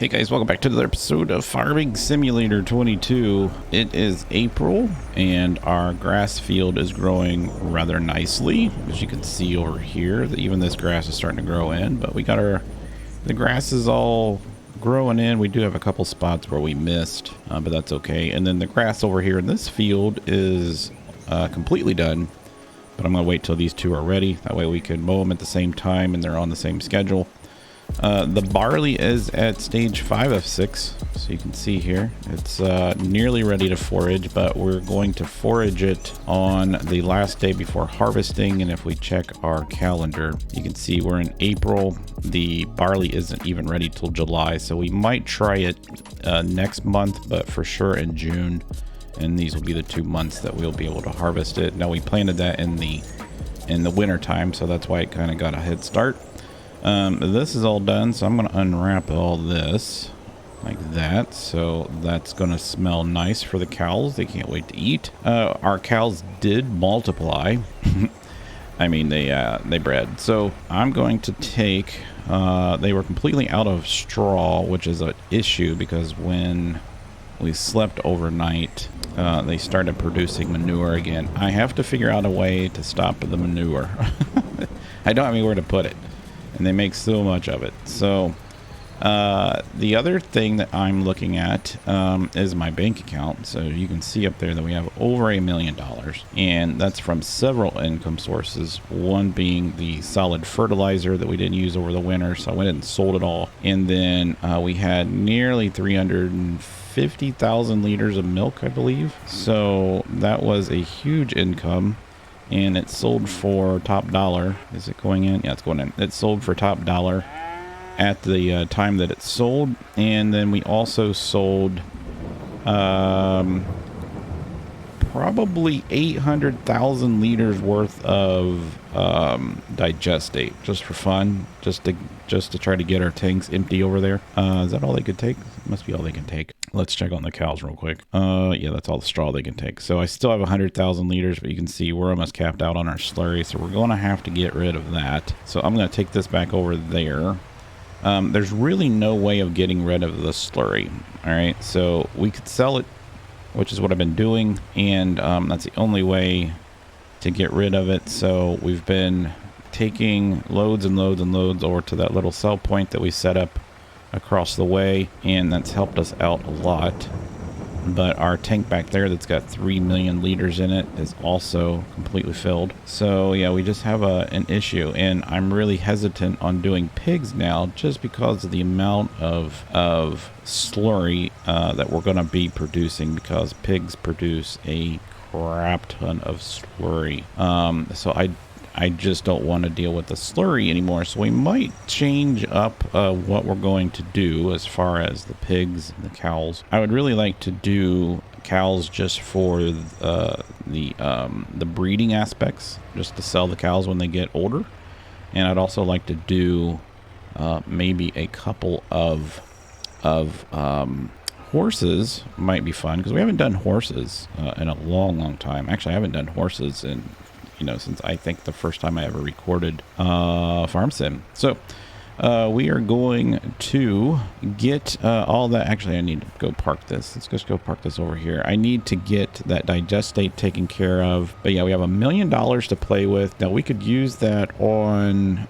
Hey guys, welcome back to another episode of Farming Simulator 22. It is April and our grass field is growing rather nicely. As you can see over here, even this grass is starting to grow in, but we got the grass is all growing in. We do have a couple spots where we missed, but that's okay. And then the grass over here in this field is completely done, but I'm gonna wait till these two are ready. That way we can mow them at the same time and they're on the same schedule. The barley is at stage 5 of 6, so you can see here it's nearly ready to forage, but we're going to forage it on the last day before harvesting. And if we check our calendar, you can see we're in April. The barley isn't even ready till July, so we might try it next month, but for sure in June. And these will be the 2 months that we'll be able to harvest it. Now we planted that in the winter time, so that's why it kind of got a head start. This is all done, so I'm going to unwrap all this like that. So that's going to smell nice for the cows. They can't wait to eat. Our cows did multiply. I mean, they bred. So I'm going to take, they were completely out of straw, which is an issue because when we slept overnight, they started producing manure again. I have to figure out a way to stop the manure. I don't have anywhere to put it. And they make so much of it. So the other thing that I'm looking at is my bank account. So you can see up there that we have over $1 million, and that's from several income sources. One being the solid fertilizer that we didn't use over the winter, so I went and sold it all. And then we had nearly 350,000 liters of milk, I believe. So that was a huge income. And it sold for top dollar. Is it going in? Yeah, it's going in. It sold for top dollar at the time that it sold. And then we also sold probably 800,000 liters worth of digestate, just for fun, just to try to get our tanks empty over there. Is that all they could take? Must be all they can take. Let's check on the cows real quick. Yeah, that's all the straw they can take. So I still have 100,000 liters, but you can see we're almost capped out on our slurry, so we're going to have to get rid of that. So I'm going to take this back over there. There's really no way of getting rid of the slurry. All right, so we could sell it, which is what I've been doing, and that's the only way to get rid of it. So we've been taking loads and loads and loads over to that little sell point that we set up across the way, and that's helped us out a lot. But our tank back there that's got 3 million liters in it is also completely filled. So yeah, we just have an issue, and I'm really hesitant on doing pigs now just because of the amount of slurry that we're going to be producing, because pigs produce a crap ton of slurry. So I just don't want to deal with the slurry anymore. So we might change up what we're going to do as far as the pigs and the cows. I would really like to do cows just for the breeding aspects, just to sell the cows when they get older. And I'd also like to do maybe a couple of horses. Might be fun because we haven't done horses in a long time. Actually, I haven't done horses in since I think the first time I ever recorded Farm Sim. So we are going to get all that. Actually, I need to go park this. Let's just go park this over here. I need to get that digestate taken care of. But yeah, we have $1 million to play with. Now we could use that on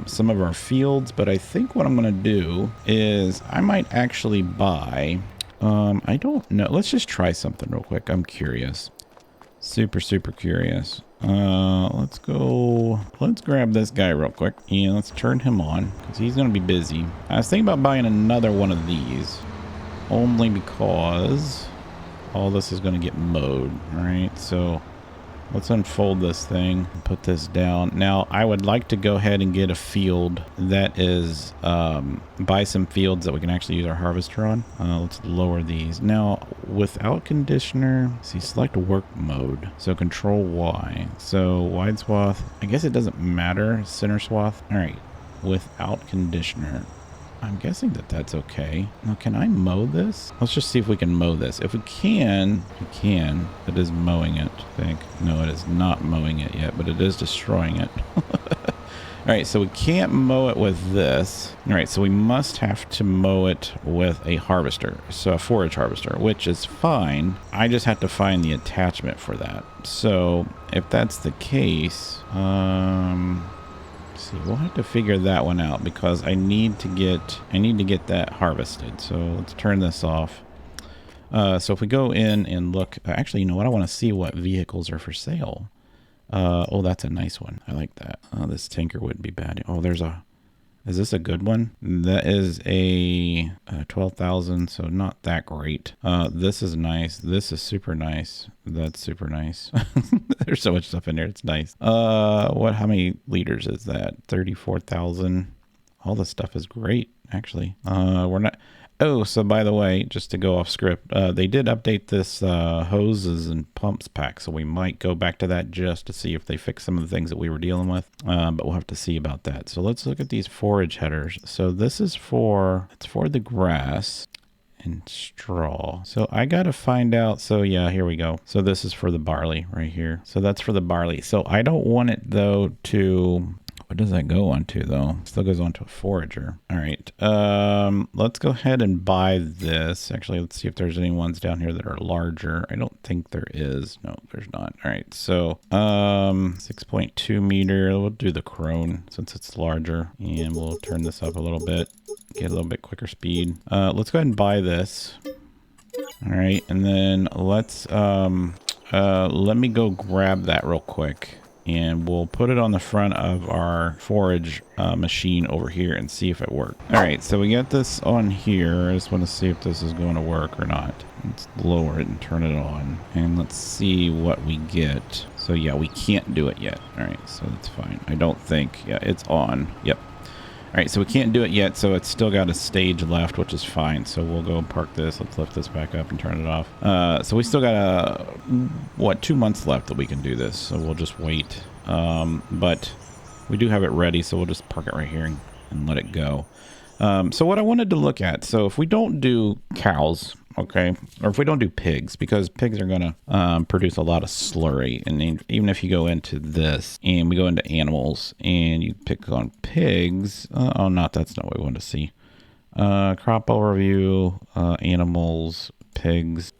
some of our fields, but I think what I'm going to do is I might actually buy, I don't know. Let's just try something real quick. I'm curious. Super curious. Let's grab this guy real quick and let's turn him on because he's going to be busy. I was thinking about buying another one of these only because all this is going to get mowed. All right, so let's unfold this thing and put this down. Now I would like to go ahead and get a field that is buy some fields that we can actually use our harvester on. Let's lower these. Now without conditioner, see, select work mode. So control Y. So wide swath, I guess it doesn't matter. Center swath. All right, without conditioner. I'm guessing that that's okay. Now, can I mow this? Let's just see if we can mow this. If we can, we can. It is mowing it, I think. No, it is not mowing it yet, but it is destroying it. All right, so we can't mow it with this. All right, so we must have to mow it with a harvester, so a forage harvester, which is fine. I just have to find the attachment for that. So if that's the case, let's see, we'll have to figure that one out because I need to get that harvested. So let's turn this off. So if we go in and look, actually, you know what? I want to see what vehicles are for sale. Oh, that's a nice one. I like that. This tanker wouldn't be bad. Oh, is this a good one? That is a 12,000, so not that great. This is nice. This is super nice. That's super nice. There's so much stuff in there. It's nice. How many liters is that? 34,000. All this stuff is great, actually. We're not... Oh, so by the way, just to go off script, they did update this hoses and pumps pack, so we might go back to that just to see if they fix some of the things that we were dealing with, but we'll have to see about that. So let's look at these forage headers. So this is it's for the grass and straw. So I got to find out. So yeah, here we go. So this is for the barley right here. So that's for the barley. So I don't want it though to... What does that go on to though? It still goes on to a forager. All right. Let's go ahead and buy this. Actually, let's see if there's any ones down here that are larger. I don't think there is. No, there's not. All right. So 6.2 meter. We'll do the crone since it's larger, and we'll turn this up a little bit, get a little bit quicker speed. Let's go ahead and buy this. All right. And then let's let me go grab that real quick. And we'll put it on the front of our forage machine over here and see if it works. All right, so we got this on here. I just want to see if this is going to work or not. Let's lower it and turn it on. And let's see what we get. So yeah, we can't do it yet. All right, so that's fine. I don't think, yeah, it's on. Yep. All right, so we can't do it yet, so it's still got a stage left, which is fine. So we'll go and park this. Let's lift this back up and turn it off. So we still got 2 months left that we can do this. So we'll just wait. But we do have it ready, so we'll just park it right here and let it go. So what I wanted to look at, so if we don't do cows, okay, or if we don't do pigs, because pigs are going to produce a lot of slurry, and even if you go into this and we go into animals and you pick on pigs, that's not what we want to see. Crop overview, animals, pigs.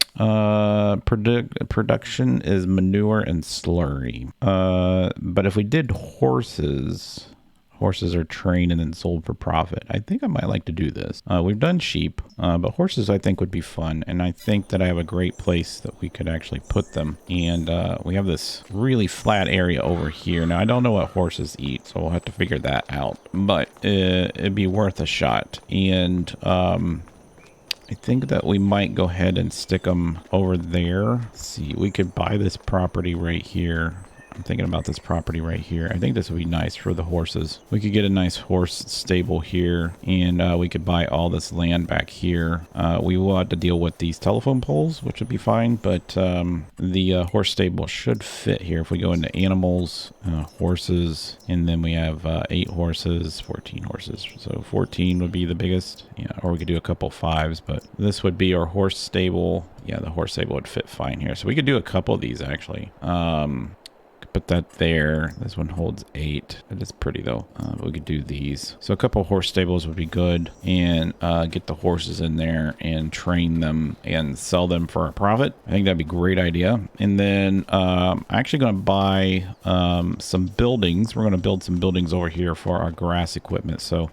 Production is manure and slurry. But if we did horses are trained and then sold for profit. I think I might like to do this. We've done sheep, but horses I think would be fun. And I think that I have a great place that we could actually put them. And we have this really flat area over here. Now, I don't know what horses eat, so we'll have to figure that out. But it'd be worth a shot. And I think that we might go ahead and stick them over there. Let's see, we could buy this property right here. I'm thinking about this property right here. I think this would be nice for the horses. We could get a nice horse stable here, and we could buy all this land back here. We will have to deal with these telephone poles, which would be fine, but the horse stable should fit here. If we go into animals, horses, and then we have 8 horses, 14 horses. So 14 would be the biggest, yeah, or we could do a couple 5s, but this would be our horse stable. Yeah, the horse stable would fit fine here. So we could do a couple of these actually. Put that there. This one holds 8. It is pretty though. But we could do these. So a couple of horse stables would be good, and get the horses in there and train them and sell them for a profit. I think that'd be a great idea. And then I'm actually going to buy some buildings. We're going to build some buildings over here for our grass equipment. So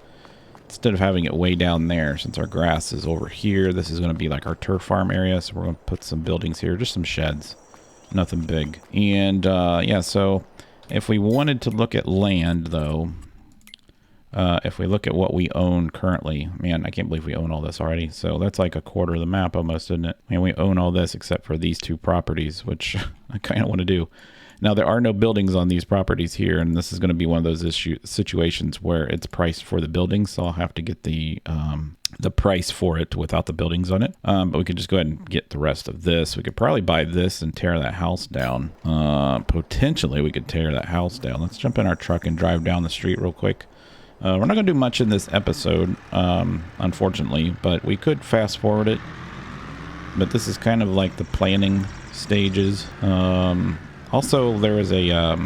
instead of having it way down there, since our grass is over here, this is going to be like our turf farm area. So we're going to put some buildings here, just some sheds. Nothing big. And yeah, so if we wanted to look at land though, if we look at what we own currently, man, I can't believe we own all this already. So that's like a quarter of the map almost, isn't it? And we own all this except for these 2 properties, which I kind of want to do. Now, there are no buildings on these properties here, and this is going to be one of those situations where it's priced for the buildings, so I'll have to get the price for it without the buildings on it. But we could just go ahead and get the rest of this. We could probably buy this and tear that house down. Potentially, we could tear that house down. Let's jump in our truck and drive down the street real quick. We're not going to do much in this episode, unfortunately, but we could fast forward it. But this is kind of like the planning stages. Also, there is a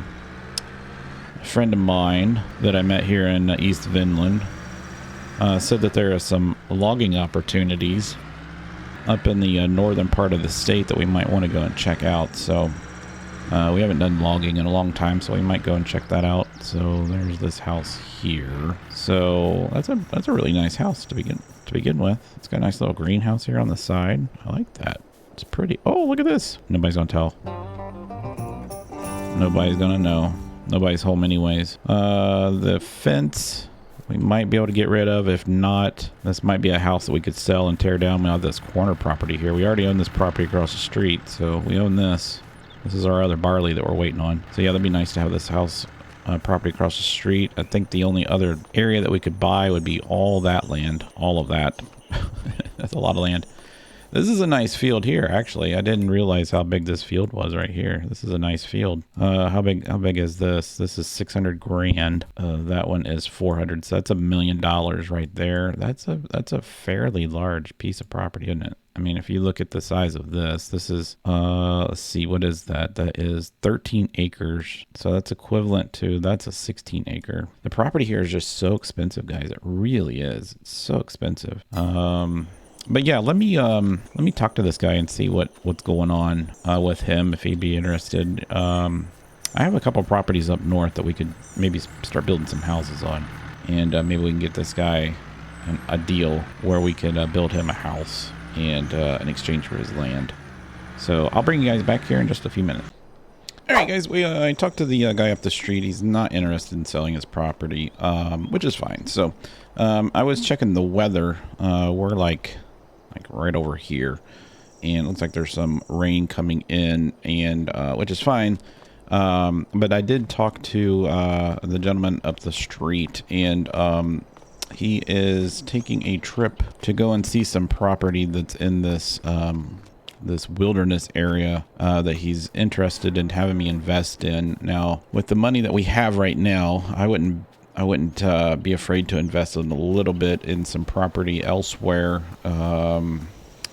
friend of mine that I met here in East Vinland said that there are some logging opportunities up in the northern part of the state that we might want to go and check out. So we haven't done logging in a long time, so we might go and check that out. So there's this house here. So that's a really nice house to begin with. It's got a nice little greenhouse here on the side. I like that. It's pretty. Oh, look at this. Nobody's gonna tell. Nobody's gonna know. Nobody's home anyways. The fence we might be able to get rid of. If not, this might be a house that we could sell and tear down. We have this corner property here. We already own this property across the street, so we own this. This is our other barley that we're waiting on. So yeah, that'd be nice to have this house property across the street. I think the only other area that we could buy would be all that land. All of that. That's a lot of land. This is a nice field here, actually. I didn't realize how big this field was right here. This is a nice field. How big is this? This is 600 grand. That one is 400. So that's $1 million right there. That's a fairly large piece of property, isn't it? I mean, if you look at the size of this is, let's see, what is that? That is 13 acres. So that's equivalent to, that's a 16 acre. The property here is just so expensive, guys. It really is. It's so expensive. But yeah, let me talk to this guy and see what's going on with him, if he'd be interested. I have a couple properties up north that we could maybe start building some houses on, and maybe we can get this guy a deal where we could build him a house and in exchange for his land. So I'll bring you guys back here in just a few minutes. All right, guys, I talked to the guy up the street. He's not interested in selling his property, which is fine. So I was checking the weather. We're like right over here, and it looks like there's some rain coming in, and which is fine. But I did talk to the gentleman up the street, and he is taking a trip to go and see some property that's in this this wilderness area that he's interested in having me invest in. Now, with the money that we have right now, I wouldn't be afraid to invest in a little bit in some property elsewhere,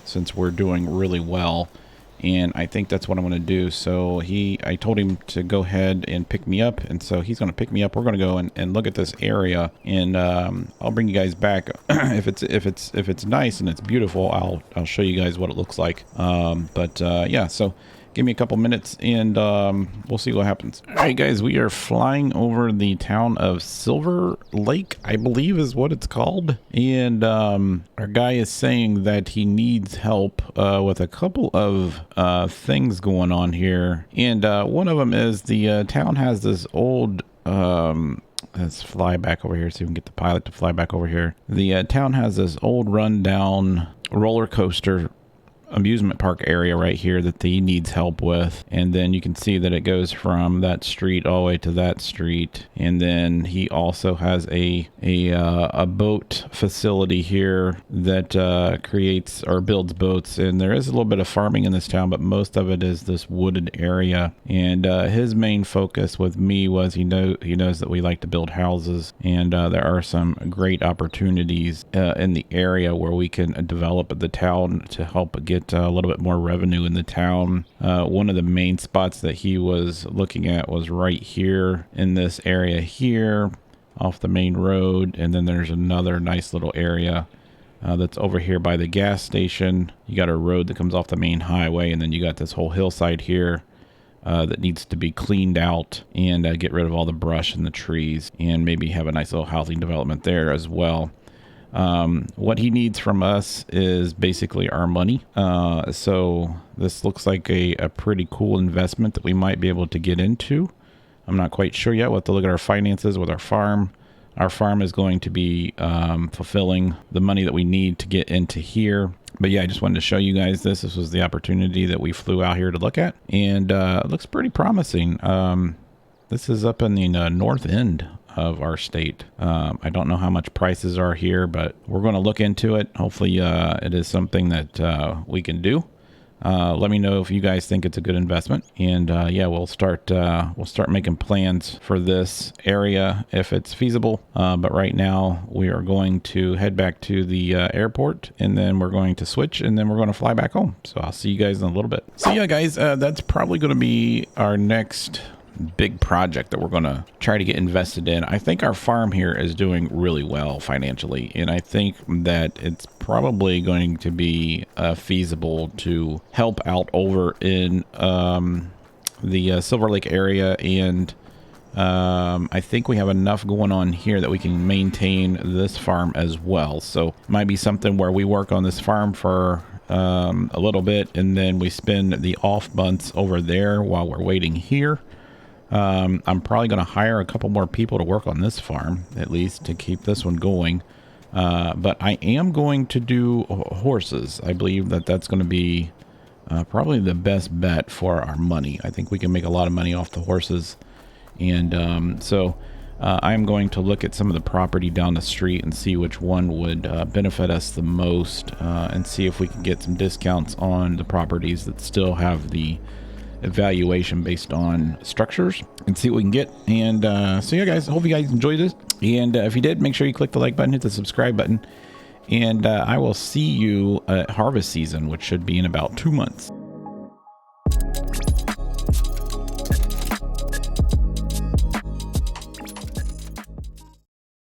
since we're doing really well, and I think that's what I'm going to do. So I told him to go ahead and pick me up, and so he's going to pick me up. We're going to go and look at this area, and I'll bring you guys back if it's nice and it's beautiful. I'll show you guys what it looks like. Yeah, so give me a couple minutes, and we'll see what happens. All right, guys, we are flying over the town of Silver Lake, I believe is what it's called. And our guy is saying that he needs help with a couple of things going on here. And one of them is the town has this old... let's fly back over here so we can get the pilot to fly back over here. The town has this old rundown roller coaster amusement park area right here that he needs help with, and then you can see that it goes from that street all the way to that street. And then he also has a boat facility here that creates or builds boats, and there is a little bit of farming in this town, but most of it is this wooded area. And his main focus with me was he knows that we like to build houses, and there are some great opportunities in the area where we can develop the town to help get a little bit more revenue in the town. One of the main spots that he was looking at was right here in this area here off the main road, and then there's another nice little area that's over here by the gas station. You got a road that comes off the main highway, and then you got this whole hillside here that needs to be cleaned out and get rid of all the brush and the trees, and maybe have a nice little housing development there as well. What he needs from us is basically our money. So this looks like a pretty cool investment that we might be able to get into. I'm not quite sure yet. We'll have to look at our finances with our farm. Our farm is going to be fulfilling the money that we need to get into here. But yeah, I just wanted to show you guys this. This was the opportunity that we flew out here to look at, and it looks pretty promising. This is up in the north end of our state. I don't know how much prices are here, but we're going to look into it. Hopefully it is something that we can do. Let me know if you guys think it's a good investment, and yeah, we'll start making plans for this area if it's feasible. But right now we are going to head back to the airport, and then we're going to switch, and then we're going to fly back home. So I'll see you guys in a little bit. So yeah, guys, that's probably going to be our next big project that we're going to try to get invested in. I think our farm here is doing really well financially, and I think that it's probably going to be feasible to help out over in the Silver Lake area, and I think we have enough going on here that we can maintain this farm as well. So it might be something where we work on this farm for a little bit, and then we spend the off months over there while we're waiting here. I'm probably going to hire a couple more people to work on this farm, at least to keep this one going. But I am going to do horses. I believe that that's going to be probably the best bet for our money. I think we can make a lot of money off the horses. And so I'm going to look at some of the property down the street and see which one would benefit us the most, and see if we can get some discounts on the properties that still have the evaluation based on structures, and see what we can get. And so yeah, guys, hope you guys enjoyed this. And if you did, make sure you click the like button, hit the subscribe button, and I will see you at harvest season, which should be in about 2 months.